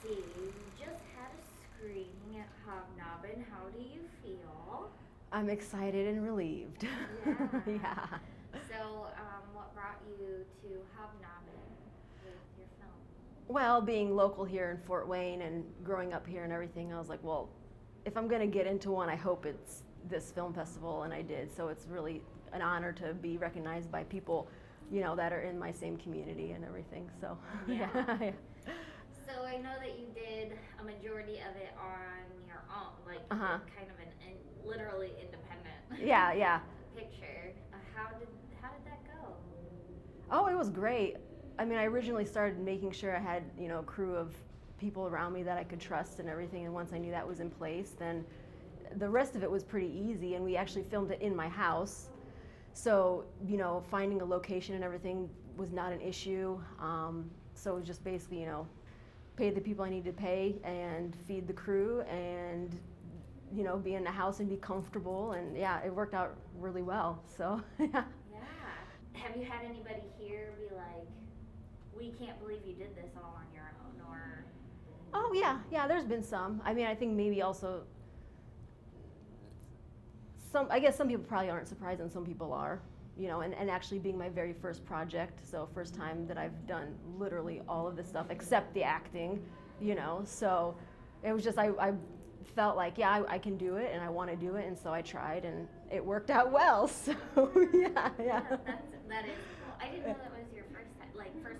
see. You just had a screening at Hobnobben. How do you feel? I'm excited and relieved. Yeah. Yeah. So, what brought you to Hobnobben with your film? Well, being local here in Fort Wayne and growing up here and everything, I was like, well, if I'm going to get into one, I hope it's this film festival, and I did. So it's really an honor to be recognized by people, that are in my same community and everything. So, Yeah. yeah. So I know that you did a majority of it on your own, like Uh-huh. kind of literally independent. Yeah, yeah. Picture. How did that go? Oh, it was great. I mean, I originally started making sure I had, a crew of people around me that I could trust and everything. And once I knew that was in place, then the rest of it was pretty easy. And we actually filmed it in my house. So, finding a location and everything was not an issue. So it was just basically, pay the people I needed to pay and feed the crew and, be in the house and be comfortable. And yeah, it worked out really well. So, yeah. Yeah. Have you had anybody here be like, we can't believe you did this all on your own, or? Oh yeah, there's been some. I mean, I think maybe also I guess some people probably aren't surprised and some people are, and actually being my very first project, so first time that I've done literally all of this stuff except the acting, so it was just, I felt like, yeah, I can do it and I want to do it, and so I tried and it worked out well, so yeah. Yeah, that is cool. I didn't know that was your first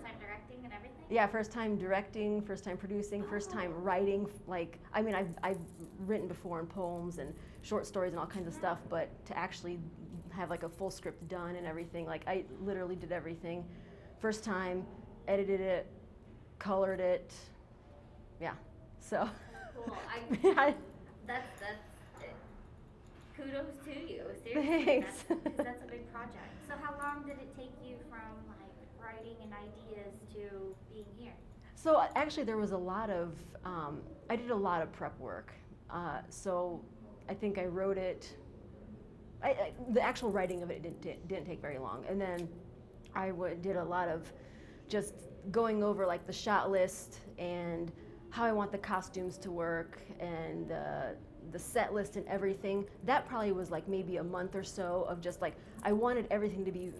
time directing and everything. Yeah, first time directing, first time producing, first time writing. Like, I mean, I've written before in poems and short stories and all kinds of stuff, but to actually have like a full script done and everything, like I literally did everything. First time, edited it, colored it. Yeah, so. Cool. That's kudos to you. Seriously, Thanks. that's a big project. So how long did it take you from like writing and ideas to being here? So actually, there was a lot of, I did a lot of prep work. So I think I wrote it, the actual writing of it didn't take very long. And then did a lot of just going over like the shot list and how I want the costumes to work and the set list and everything. That probably was like maybe a month or so of just like, I wanted everything to be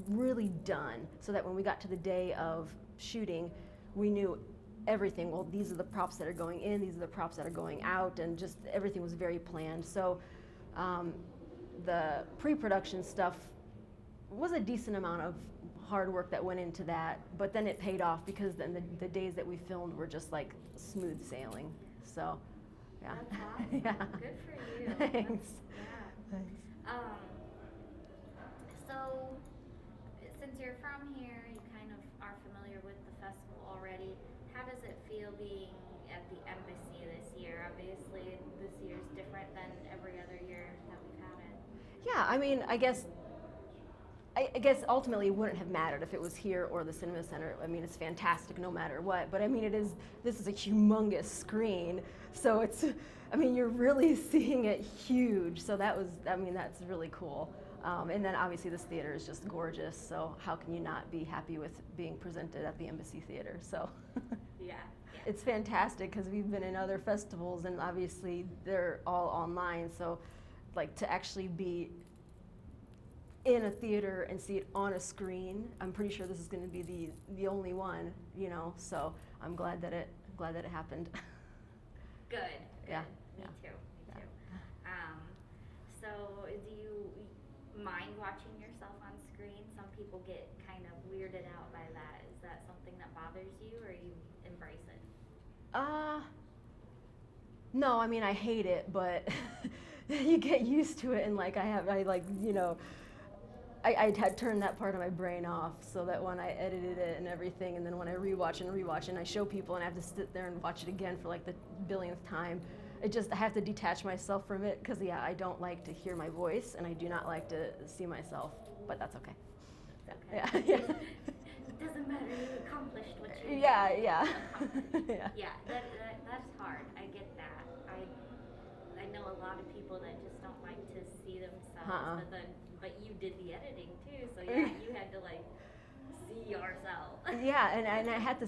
really done so that when we got to the day of shooting, we knew everything. Well, these are the props that are going in, these are the props that are going out, and just everything was very planned. So the pre-production stuff was a decent amount of hard work that went into that, but then it paid off because then the days that we filmed were just like smooth sailing. So, yeah. That's awesome. Yeah. Good for you. Thanks. Yeah. Thanks. So since you're from here, you kind of are familiar with the festival already. How does it feel being at the embassy this year? Obviously, this year's different than every other year that we've had it. Yeah, I mean, I guess ultimately it wouldn't have mattered if it was here or the Cinema Center. I mean, it's fantastic no matter what. But I mean, this is a humongous screen, so you're really seeing it huge. So that's really cool. And then obviously this theater is just gorgeous. So how can you not be happy with being presented at the Embassy Theater? So Yeah. it's fantastic because we've been in other festivals and obviously they're all online. So like to actually be in a theater and see it on a screen, I'm pretty sure this is going to be the only one, So I'm glad that it happened. Good. Yeah. Me Yeah. too. Me too. So do you mind watching yourself on screen? Some people get kind of weirded out by that. Is that something that bothers you, or you embrace it? No, I mean I hate it, but you get used to it, and like I had turned that part of my brain off so that when I edited it and everything, and then when I rewatch and I show people and I have to sit there and watch it again for like the billionth time, I have to detach myself from it because yeah, I don't like to hear my voice and I do not like to see myself, but that's okay. Okay. Yeah. It doesn't matter. You accomplished what you Yeah. accomplished. Yeah. That's hard. I get that. I know a lot of people that just don't like to see themselves, but you did the editing too, so yeah, you had to like see yourself. Yeah, and I had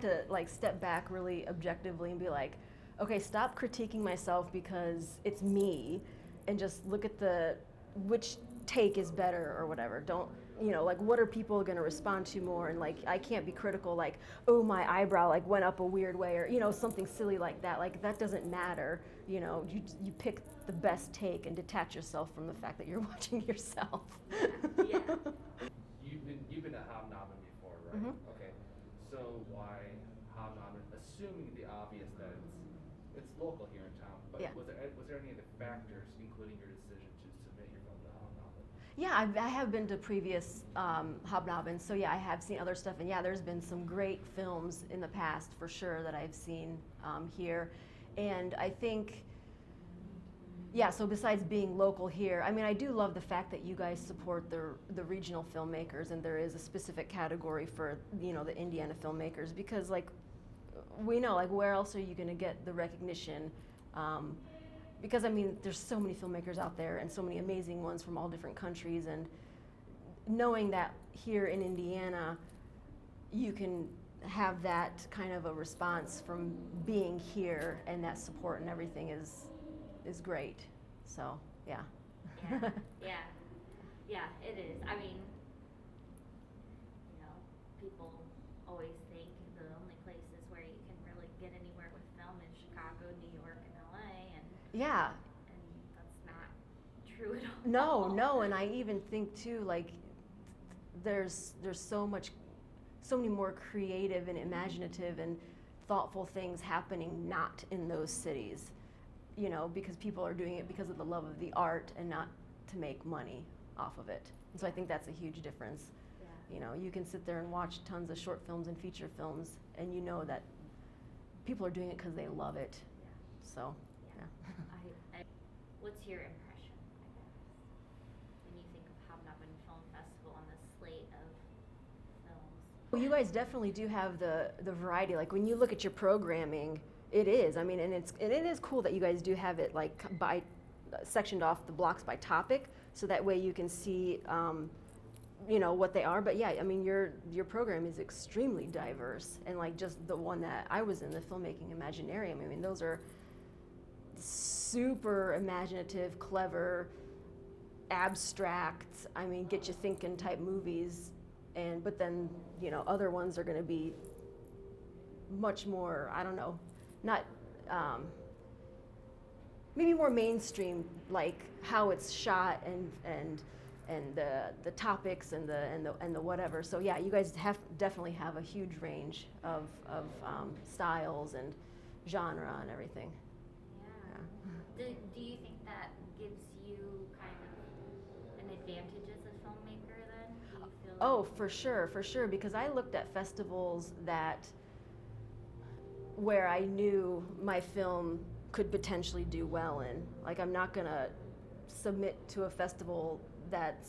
to like step back really objectively and be like, okay, stop critiquing myself because it's me, and just look at which take is better or whatever. Don't, like, what are people going to respond to more? And like, I can't be critical like, oh, my eyebrow like went up a weird way, or something silly like that. Like, that doesn't matter. You pick the best take and detach yourself from the fact that you're watching yourself. Yeah. You've been at Hobnobben before, right? Mm-hmm. Okay. So why Hobnobben? Assuming the obvious that it's local here in town, but Yeah. was there any other factors, including your decision to submit your film to Hobnobben? Yeah, I have been to previous Hobnobbens, so yeah, I have seen other stuff, and yeah, there's been some great films in the past for sure that I've seen here, and I think, yeah, so besides being local here, I mean, I do love the fact that you guys support the regional filmmakers, and there is a specific category for the Indiana filmmakers, because like we know, like, where else are you going to get the recognition? Because I mean, there's so many filmmakers out there and so many amazing ones from all different countries, and knowing that here in Indiana you can have that kind of a response from being here, and that support and everything is great. So yeah. Yeah, it is. I mean, people always think the only places where you can really get anywhere with film is Chicago, New York, and LA, and Yeah. and that's not true at all. No, and I even think too, like, there's so many more creative and imaginative and thoughtful things happening not in those cities, because people are doing it because of the love of the art and not to make money off of it. And so I think that's a huge difference. Yeah. You can sit there and watch tons of short films and feature films, and you know that people are doing it because they love it. Yeah. So, Yeah. What's your impression, I guess, when you think of Hobnobben Film Festival on the slate of films? Well, you guys definitely do have the variety. Like, when you look at your programming, it is. I mean, and it is cool that you guys do have it like sectioned off the blocks by topic, so that way you can see what they are. But yeah, I mean, your program is extremely diverse, and like just the one that I was in, the Filmmaking Imaginarium, I mean, those are super imaginative, clever, abstract, I mean, get you thinking type movies. But then, other ones are going to be much more, I don't know, not maybe more mainstream, like how it's shot and the topics and the whatever. So yeah, you guys definitely have a huge range of styles and genre and everything. Yeah. Do you think that gives you kind of an advantage as a filmmaker then? Do you feel Oh, for sure, because I looked at festivals where I knew my film could potentially do well in. Like, I'm not gonna submit to a festival that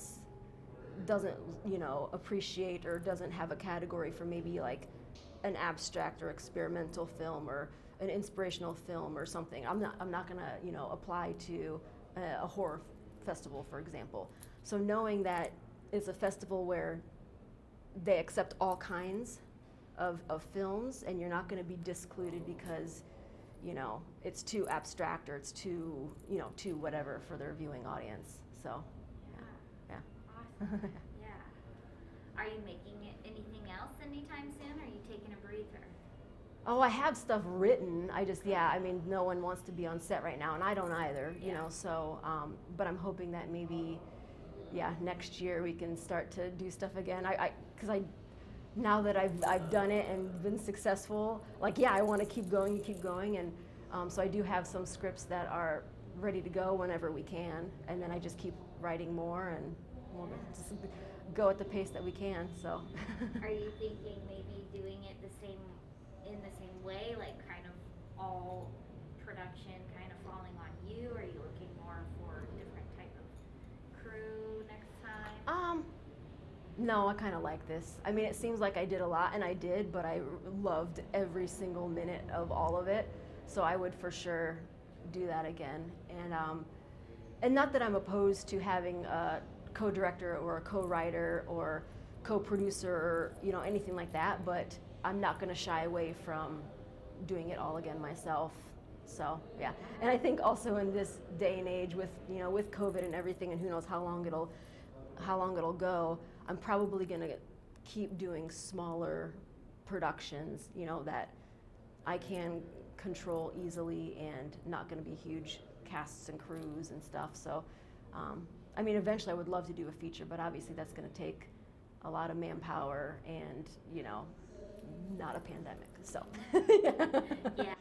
doesn't, appreciate or doesn't have a category for maybe like an abstract or experimental film or an inspirational film or something. I'm not gonna, apply to a horror festival, for example. So knowing that it's a festival where they accept all kinds of films, and you're not going to be discluded because it's too abstract or it's too too whatever for their viewing audience. So yeah. Awesome. Yeah. Are you making anything else anytime soon, or are you taking a breather? Oh, I have stuff written. I mean, no one wants to be on set right now, and I don't either, so, but I'm hoping that maybe, next year we can start to do stuff again. Because now that I've done it and been successful, I want to keep going, and so I do have some scripts that are ready to go whenever we can, and then I just keep writing more, and we'll just go at the pace that we can, so. Are you thinking maybe doing it in the same way, like kind of all production kind of falling on you, or are you looking more for a different type of crew next time? No, I kind of like this. I mean, it seems like I did a lot, and I did, but I loved every single minute of all of it, so I would for sure do that again. And not that I'm opposed to having a co-director or a co-writer or co-producer or, you know, anything like that, but I'm not going to shy away from doing it all again myself. So yeah, and I think also in this day and age with, you know, with COVID and everything, and who knows how long it'll go, I'm probably going to keep doing smaller productions, you know, that I can control easily and not going to be huge casts and crews and stuff. So I mean, eventually I would love to do a feature, but obviously that's going to take a lot of manpower and, you know, not a pandemic. So Yeah,